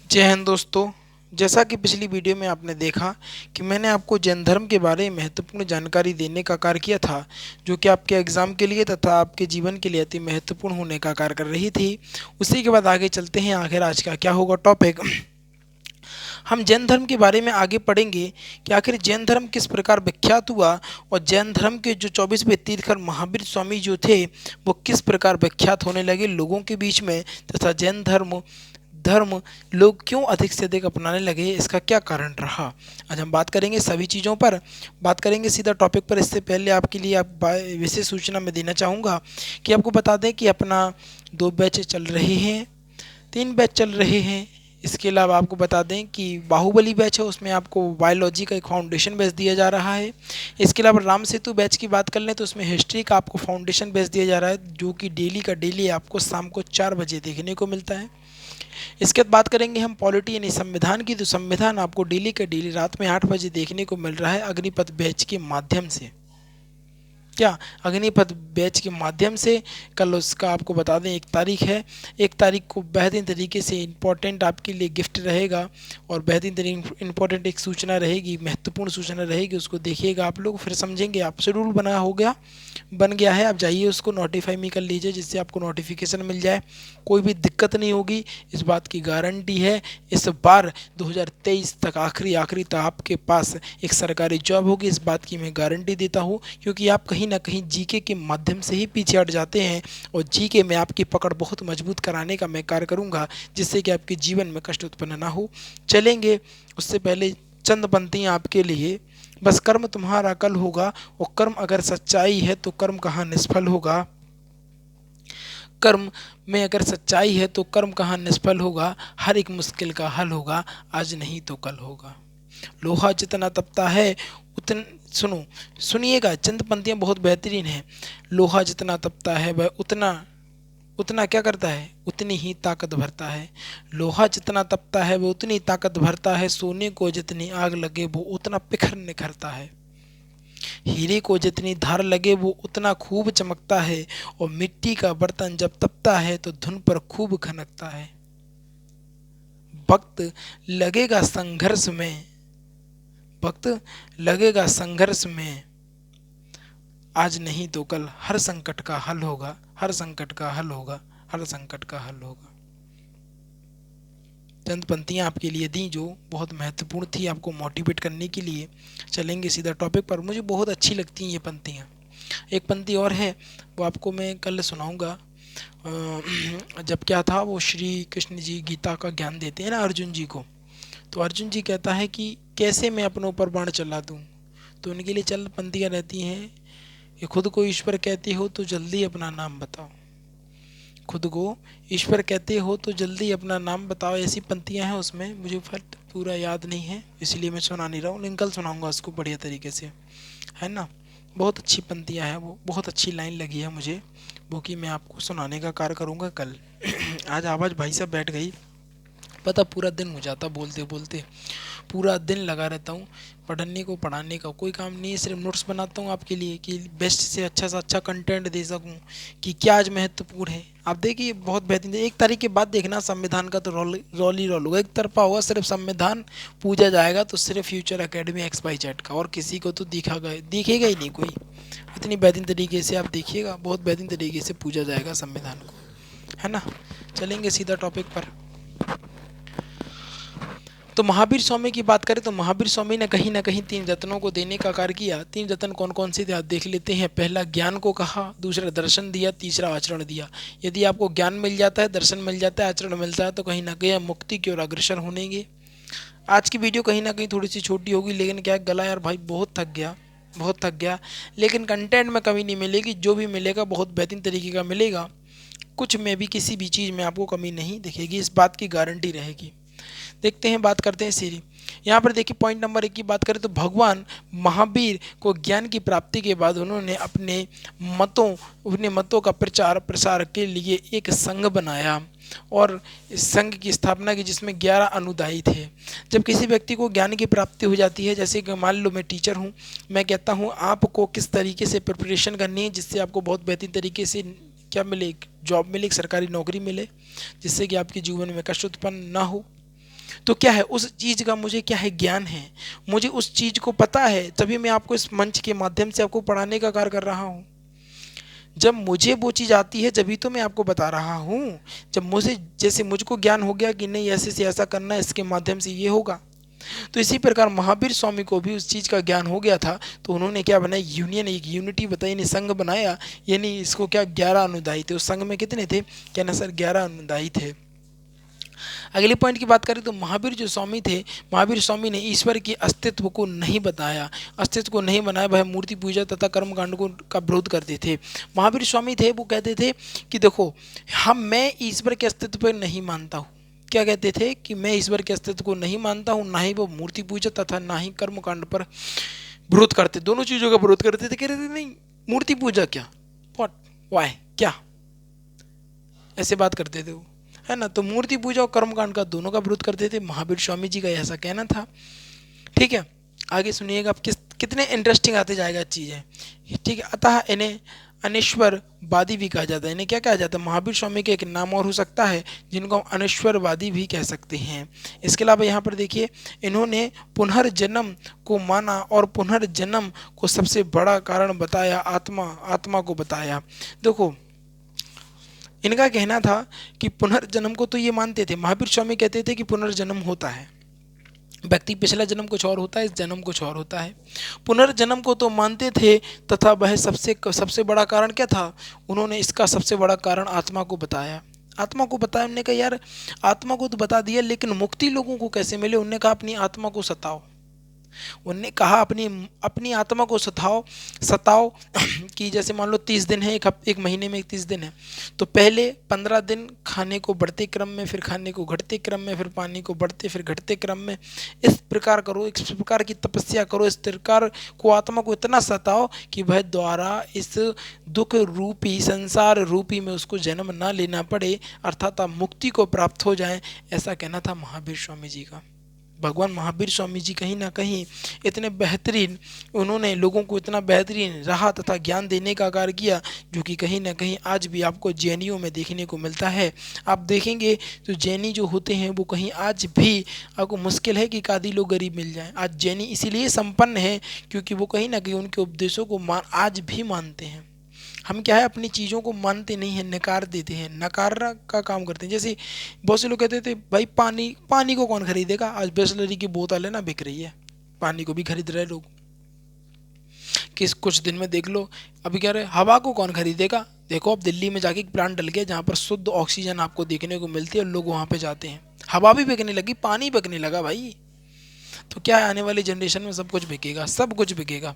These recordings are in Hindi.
जय हिंद दोस्तों। जैसा कि पिछली वीडियो में आपने देखा कि मैंने आपको जैन धर्म के बारे में महत्वपूर्ण जानकारी देने का कार्य किया था, जो कि आपके एग्ज़ाम के लिए तथा आपके जीवन के लिए अति महत्वपूर्ण होने का कार्य कर रही थी। उसी के बाद आगे चलते हैं। आखिर आज का क्या होगा टॉपिक। हम जैन धर्म के बारे में आगे पढ़ेंगे कि आखिर जैन धर्म किस प्रकार विख्यात हुआ और जैन धर्म के जो 24वें तीर्थंकर महावीर स्वामी जो थे वो किस प्रकार विख्यात होने लगे लोगों के बीच में, तथा जैन धर्म धर्म लोग क्यों अधिक से अधिक अपनाने लगे, इसका क्या कारण रहा। आज हम बात करेंगे सभी चीज़ों पर, बात करेंगे सीधा टॉपिक पर। इससे पहले आपके लिए विशेष सूचना मैं देना चाहूँगा कि आपको बता दें कि अपना 2 बैच चल रहे हैं, 3 बैच चल रहे हैं। इसके अलावा आपको बता दें कि बाहुबली बैच है, उसमें आपको बायोलॉजी का एक फाउंडेशन बैच दिया जा रहा है। इसके अलावा राम सेतु बैच की बात कर लें तो उसमें हिस्ट्री का आपको फाउंडेशन बैच दिया जा रहा है, जो कि डेली का डेली आपको शाम को 4 बजे देखने को मिलता है। इसके बाद बात करेंगे हम पॉलिटी यानी संविधान की, तो संविधान आपको डेली का डेली रात में 8 बजे देखने को मिल रहा है अग्निपथ बैच के माध्यम से। क्या अग्निपथ बैच के माध्यम से कल उसका आपको बता दें 1 तारीख है। 1 तारीख को बेहतरीन तरीके से इम्पोर्टेंट आपके लिए गिफ्ट रहेगा और बेहतरीन तरीके इम्पोर्टेंट एक सूचना रहेगी, महत्वपूर्ण सूचना रहेगी, उसको देखिएगा आप लोग, फिर समझेंगे आप। शेड्यूल बन गया है, आप जाइए उसको नोटिफाई में कर लीजिए जिससे आपको नोटिफिकेशन मिल जाए। कोई भी दिक्कत नहीं होगी, इस बात की गारंटी है। इस बार 2023 तक आखिरी तक आपके पास एक सरकारी जॉब होगी, इस बात की मैं गारंटी देता हूँ, क्योंकि आप कहीं ना कहीं जीके के माध्यम से ही पीछे हट जाते हैं और जीके में आपकी पकड़ बहुत मजबूत कराने का मैं कार्य करूँगा, जिससे कि आपके जीवन में कष्ट उत्पन्न ना हो। चलेंगे उससे पहले चंद पंक्तियाँ आपके लिए। बस कर्म तुम्हारा कल होगा, और कर्म अगर सच्चाई है तो कर्म कहाँ निष्फल होगा। कर्म में अगर सच्चाई है तो कर्म कहाँ निष्फल होगा। हर एक मुश्किल का हल होगा, आज नहीं तो कल होगा। लोहा जितना तपता है उतन सुनिएगा, चंद पंक्तियाँ बहुत बेहतरीन हैं। लोहा जितना तपता है वह उतना उतना क्या करता है, उतनी ही ताकत भरता है। लोहा जितना तपता है वो उतनी ताकत भरता है। सोने को जितनी आग लगे वो उतना पिघल निखरता है। हीरे को जितनी धार लगे वो उतना खूब चमकता है। और मिट्टी का बर्तन जब तपता है तो धुन पर खूब खनकता है। वक्त लगेगा संघर्ष में, वक्त लगेगा संघर्ष में, आज नहीं तो कल हर संकट का हल होगा, हर संकट का हल होगा, हर संकट का हल होगा। चंद पंक्तियाँ आपके लिए दी जो बहुत महत्वपूर्ण थी आपको मोटिवेट करने के लिए। चलेंगे सीधा टॉपिक पर, मुझे बहुत अच्छी लगती हैं ये पंक्तियाँ। एक पंक्ति और है वो आपको मैं कल सुनाऊंगा। जब क्या था, वो श्री कृष्ण जी गीता का ज्ञान देते हैं ना अर्जुन जी को, तो अर्जुन जी कहता है कि कैसे मैं अपने ऊपर बाण चला दूँ। तो उनके लिए चंद पंक्तियाँ रहती हैं कि खुद को ईश्वर कहते हो तो जल्दी अपना नाम बताओ, खुद को ईश्वर कहते हो तो जल्दी अपना नाम बताओ। ऐसी पंक्तियां हैं उसमें, मुझे फट पूरा याद नहीं है इसलिए मैं सुना नहीं रहा हूँ, लेकिन कल सुनाऊंगा उसको बढ़िया तरीके से, है ना। बहुत अच्छी पंक्तियां हैं, वो बहुत अच्छी लाइन लगी है मुझे, वो कि मैं आपको सुनाने का कार्य करूँगा कल। आज आवाज़ भाई साहब बैठ गई, पता पूरा दिन हो जाता बोलते बोलते, पूरा दिन लगा रहता हूँ पढ़ने को, पढ़ाने का कोई काम नहीं है, सिर्फ नोट्स बनाता हूँ आपके लिए कि बेस्ट से अच्छा कंटेंट दे सकूँ कि क्या आज महत्वपूर्ण है। आप देखिए बहुत बेहतरीन, 1 तारीख के बाद देखना संविधान का तो रोल ही रोल होगा, एक तरफा होगा, सिर्फ संविधान पूजा जाएगा तो सिर्फ फ्यूचर एकेडमी XYZ का, और किसी को तो दिखेगा ही नहीं कोई। इतनी बेहतरीन तरीके से आप देखिएगा, बहुत बेहतरीन तरीके से पूजा जाएगा संविधान को, है ना। चलेंगे सीधा टॉपिक पर। तो महावीर स्वामी की बात करें तो महावीर स्वामी ने कहीं ना कहीं 3 रत्नों को देने का कार्य किया। 3 रत्न कौन कौन से थे आप देख लेते हैं। पहला ज्ञान को कहा, दूसरा दर्शन दिया, तीसरा आचरण दिया। यदि आपको ज्ञान मिल जाता है, दर्शन मिल जाता है, आचरण मिलता है तो कहीं ना कहीं मुक्ति की ओर अग्रसर होनेंगे। आज की वीडियो कहीं ना कहीं थोड़ी सी छोटी होगी, लेकिन क्या गला यार भाई बहुत थक गया, बहुत थक गया। लेकिन कंटेंट में कमी नहीं मिलेगी, जो भी मिलेगा बहुत बेहतरीन तरीके का मिलेगा। कुछ में भी किसी भी चीज़ में आपको कमी नहीं दिखेगी, इस बात की गारंटी रहेगी। देखते हैं, बात करते हैं सीरी। यहाँ पर देखिए पॉइंट नंबर 1 की बात करें तो भगवान महावीर को ज्ञान की प्राप्ति के बाद उन्होंने अपने मतों का प्रचार प्रसार के लिए एक संघ बनाया और इस संघ की स्थापना की, जिसमें 11 अनुदायी थे। जब किसी व्यक्ति को ज्ञान की प्राप्ति हो जाती है, जैसे कि मान लो मैं टीचर हूँ, मैं कहता हूँ आपको किस तरीके से प्रिपरेशन करनी है जिससे आपको बहुत बेहतरीन तरीके से क्या मिले, जॉब मिले, एक सरकारी नौकरी मिले, जिससे कि आपके जीवन में कष्ट उत्पन्न ना हो। तो क्या है, उस चीज़ का मुझे क्या है, ज्ञान है, मुझे उस चीज़ को पता है, तभी मैं आपको इस मंच के माध्यम से आपको पढ़ाने का कार्य कर रहा हूँ। जब मुझे वो चीज़ आती है जभी तो मैं आपको बता रहा हूँ। जब मुझे, जैसे मुझको ज्ञान हो गया कि नहीं ऐसे से ऐसा करना है, इसके माध्यम से ये होगा, तो इसी प्रकार महावीर स्वामी को भी उस चीज़ का ज्ञान हो गया था। तो उन्होंने क्या बनाया, यूनियन, एक यूनिटी बताई, यानी संघ बनाया। यानी इसको क्या, 11 अनुदायी थे। उस संघ में कितने थे, क्या ना सर, 11 अनुदायी थे। अगले पॉइंट की बात करें तो महावीर जो स्वामी थे, महावीर स्वामी ने ईश्वर के अस्तित्व को नहीं बताया, अस्तित्व को नहीं बनाया, वह मूर्ति पूजा तथा कर्मकांड को का विरोध करते थे। महावीर स्वामी थे, वो कहते थे कि देखो, मैं ईश्वर के अस्तित्व पर नहीं मानता हूँ। क्या कहते थे कि मैं ईश्वर के अस्तित्व को नहीं मानता हूँ, ना ही वो मूर्ति पूजा तथा ना ही कर्मकांड पर विरोध करते, दोनों चीज़ों का विरोध करते थे। कह रहे थे नहीं, मूर्ति पूजा क्या, व्हाट, वाई, क्या, ऐसे बात करते थे वो, है ना। तो मूर्ति पूजा और कर्मकांड का दोनों का विरोध करते थे। महावीर स्वामी जी का ऐसा कहना था। ठीक है, आगे सुनिएगा, आप कितने इंटरेस्टिंग आते जाएगा चीज़ें। ठीक है, अतः इन्हें अनिश्वरवादी भी कहा जाता है। इन्हें क्या कहा जाता है, महावीर स्वामी के एक नाम और हो सकता है जिनको हम अनिश्वरवादी भी कह सकते हैं। इसके अलावा यहाँ पर देखिए, इन्होंने पुनर्जन्म को माना और पुनर्जन्म को सबसे बड़ा कारण बताया, आत्मा को बताया। देखो, इनका कहना था कि पुनर्जन्म को तो ये मानते थे, महावीर स्वामी कहते थे कि पुनर्जन्म होता है, व्यक्ति पिछला जन्म कुछ और होता है, इस जन्म कुछ और होता है। पुनर्जन्म को तो मानते थे, तथा वह सबसे बड़ा कारण क्या था, उन्होंने इसका सबसे बड़ा कारण आत्मा को बताया। आत्मा को बताया, उन्होंने कहा यार आत्मा को तो बता दिया, लेकिन मुक्ति लोगों को कैसे मिले। उन्होंने कहा अपनी आत्मा को सताओ। उनने कहा अपनी आत्मा को सताओ कि जैसे मान लो 30 दिन है, एक महीने में 30 दिन है, तो पहले 15 दिन खाने को बढ़ते क्रम में, फिर खाने को घटते क्रम में, फिर पानी को बढ़ते फिर घटते क्रम में, इस प्रकार करो, इस प्रकार की तपस्या करो, इस प्रकार को आत्मा को इतना सताओ कि वह द्वारा इस दुख रूपी, संसार रूपी में उसको जन्म ना लेना पड़े, अर्थात आप मुक्ति को प्राप्त हो जाए। ऐसा कहना था महावीर स्वामी जी का। भगवान महावीर स्वामी जी कहीं ना कहीं इतने बेहतरीन, उन्होंने लोगों को इतना बेहतरीन राह तथा ज्ञान देने का कार्य किया, जो कि कहीं ना कहीं आज भी आपको जैनियों में देखने को मिलता है। आप देखेंगे तो जैनी जो होते हैं वो कहीं आज भी आपको मुश्किल है कि आदि लोग गरीब मिल जाएं। आज जैनी इसीलिए संपन्न है क्योंकि वो कहीं ना कहीं उनके उपदेशों को आज भी मानते हैं। हम क्या है, अपनी चीज़ों को मानते नहीं हैं, नकार देते हैं, नकार का काम करते हैं। जैसे बहुत से लोग कहते थे भाई पानी को कौन खरीदेगा, आज बिसलरी की बोतल है ना बिक रही है, पानी को भी खरीद रहे लोग। कुछ दिन में देख लो, अभी कह रहे हवा को कौन खरीदेगा। देखो अब दिल्ली में जाके एक प्लांट डल गया जहाँ पर शुद्ध ऑक्सीजन आपको देखने को मिलती है और लोग वहाँ पे जाते हैं, हवा भी बिकने लगी, पानी बिकने लगा भाई। तो क्या है, आने वाली जनरेशन में सब कुछ बिकेगा, सब कुछ बिकेगा।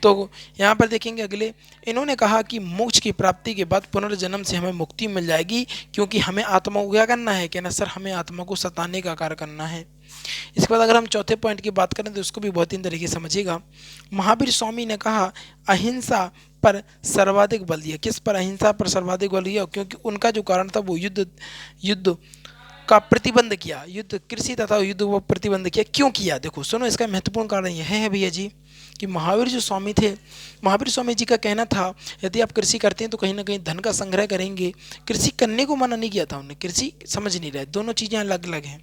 तो यहाँ पर देखेंगे अगले, इन्होंने कहा कि मोक्ष की प्राप्ति के बाद पुनर्जन्म से हमें मुक्ति मिल जाएगी, क्योंकि हमें आत्मा को क्या करना है, कहना सर हमें आत्मा को सताने का कार्य करना है। इसके बाद अगर हम चौथे पॉइंट की बात करें तो उसको भी बहुत ही तरीके से समझिएगा। महावीर स्वामी ने कहा अहिंसा पर सर्वाधिक बल दिया। किस पर, अहिंसा पर सर्वाधिक बल दिया, क्योंकि उनका जो कारण था वो युद्ध का प्रतिबंध किया, युद्ध कृषि तथा युद्ध को प्रतिबंध किया। क्यों किया, देखो सुनो, इसका महत्वपूर्ण कारण यह है भैया जी कि महावीर जो स्वामी थे, महावीर स्वामी जी का कहना था यदि आप कृषि करते हैं तो कहीं ना कहीं धन का संग्रह करेंगे। कृषि करने को मना नहीं किया था उन्होंने, कृषि समझ नहीं रहे, दोनों चीज़ें अलग अलग हैं।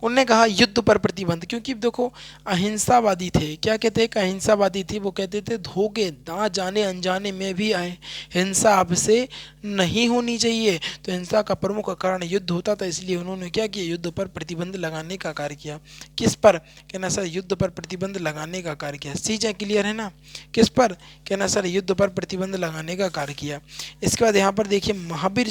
उनने कहा युद्ध पर प्रतिबंध, क्योंकि देखो अहिंसावादी थे। क्या कहते हैं, अहिंसावादी थे, वो कहते थे धोखे ना जाने अनजाने में भी आए, हिंसा आपसे नहीं होनी चाहिए। तो हिंसा का प्रमुख कारण युद्ध होता था, इसलिए उन्होंने क्या किया, युद्ध पर प्रतिबंध लगाने का कार्य किया। किस पर, कहना सर युद्ध पर प्रतिबंध लगाने का कार्य किया। चीज़ें क्लियर है ना, किस पर, कहना सर युद्ध पर प्रतिबंध लगाने का कार्य किया। इसके बाद यहाँ पर देखिए महावीर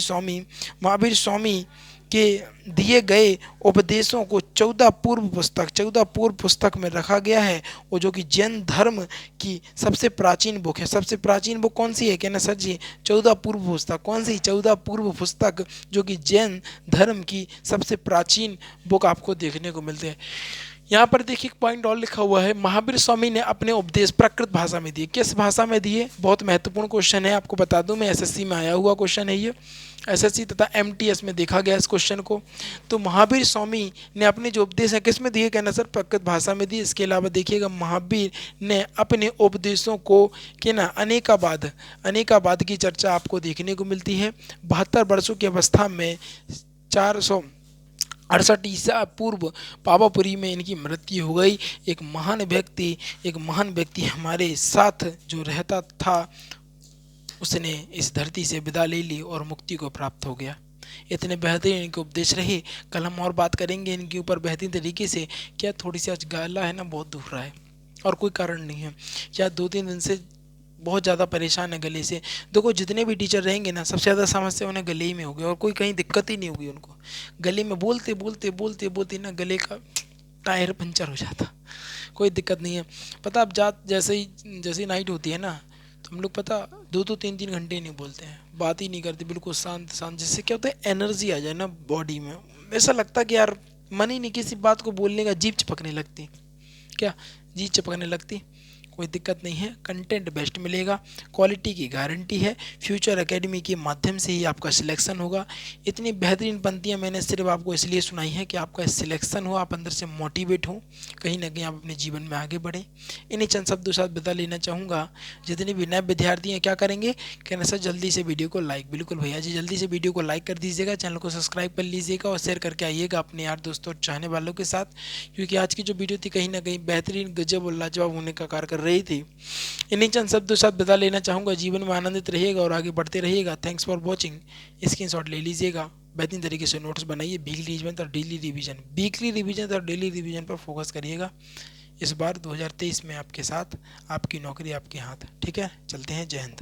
स्वामी के दिए गए उपदेशों को 14 पूर्व पुस्तक में रखा गया है, वो जो कि जैन धर्म की सबसे प्राचीन बुक है। सबसे प्राचीन बुक कौन सी है, कहना सर जी 14 पूर्व पुस्तक। कौन सी, 14 पूर्व पुस्तक, जो कि जैन धर्म की सबसे प्राचीन बुक आपको देखने को मिलते हैं। यहाँ पर देखिए एक पॉइंट और लिखा हुआ है, महावीर स्वामी ने अपने उपदेश प्राकृत भाषा में दिए। किस भाषा में दिए, बहुत महत्वपूर्ण क्वेश्चन है, आपको बता दूं मैं, एसएससी में आया हुआ क्वेश्चन है ये, एसएससी तथा एमटीएस में देखा गया इस क्वेश्चन को। तो महावीर स्वामी ने अपने जो उपदेश है किस में दिए, कहना सर प्राकृत भाषा में दिए। इसके अलावा देखिएगा महावीर ने अपने उपदेशों को के ना अनेकाबाद की चर्चा आपको देखने को मिलती है। 72 वर्षों की अवस्था में 68 ईसा पूर्व पावापुरी में इनकी मृत्यु हो गई। एक महान व्यक्ति हमारे साथ जो रहता था, उसने इस धरती से विदा ले ली और मुक्ति को प्राप्त हो गया। इतने बेहतरीन इनके उपदेश रहे। कल हम और बात करेंगे इनके ऊपर बेहतरीन तरीके से। क्या थोड़ी सी आज गला है ना बहुत दुख रहा है और कोई कारण नहीं है, क्या 2-3 दिन से बहुत ज़्यादा परेशान है गले से। देखो जितने भी टीचर रहेंगे ना, सबसे ज़्यादा समस्या उन्हें गले ही में होगी और कोई कहीं दिक्कत ही नहीं होगी उनको। गले में बोलते बोलते बोलते बोलते ना गले का टायर पंचर हो जाता। कोई दिक्कत नहीं है। पता आप जैसे ही नाइट होती है ना, तो हम लोग पता 2-2 3-3 घंटे नहीं बोलते हैं, बात ही नहीं करते, बिल्कुल शांत शांत। जिससे क्या होता है, एनर्जी आ जाए ना बॉडी में। ऐसा लगता है कि यार मन ही नहीं किसी बात को बोलने का, जीभ चिपकने लगती। क्या जीभ चिपकने लगती। कोई दिक्कत नहीं है, कंटेंट बेस्ट मिलेगा, क्वालिटी की गारंटी है। फ्यूचर एकेडमी के माध्यम से ही आपका सिलेक्शन होगा। इतनी बेहतरीन पंक्तियाँ मैंने सिर्फ आपको इसलिए सुनाई है कि आपका सिलेक्शन हो, आप अंदर से मोटिवेट हो, कहीं ना कहीं आप अपने जीवन में आगे बढ़ें। इन्हीं चंद शब्दों के साथ बता लेना चाहूँगा, जितने भी नए विद्यार्थी हैं क्या करेंगे, कहना सर जल्दी से वीडियो को लाइक, बिल्कुल भैया जी जल्दी से वीडियो को लाइक कर दीजिएगा, चैनल को सब्सक्राइब कर लीजिएगा और शेयर करके आइएगा अपने यार दोस्तों चाहने वालों के साथ। क्योंकि आज की जो वीडियो थी कहीं ना कहीं बेहतरीन गजब और लाजवाब होने का कार्य कर रही थी। इन्हीं चंद शब्दों के साथ बता लेना चाहूँगा, जीवन में आनंदित रहिएगा और आगे बढ़ते रहिएगा। Thanks for watching. स्क्रीनशॉट ले लीजिएगा, बेहतरीन तरीके से नोट्स बनाइए। वीकली रिवीजन और डेली रिवीजन पर फोकस करिएगा। इस बार 2023 में आपके साथ, आपकी नौकरी आपके हाथ। ठीक है, चलते हैं। जय हिंद।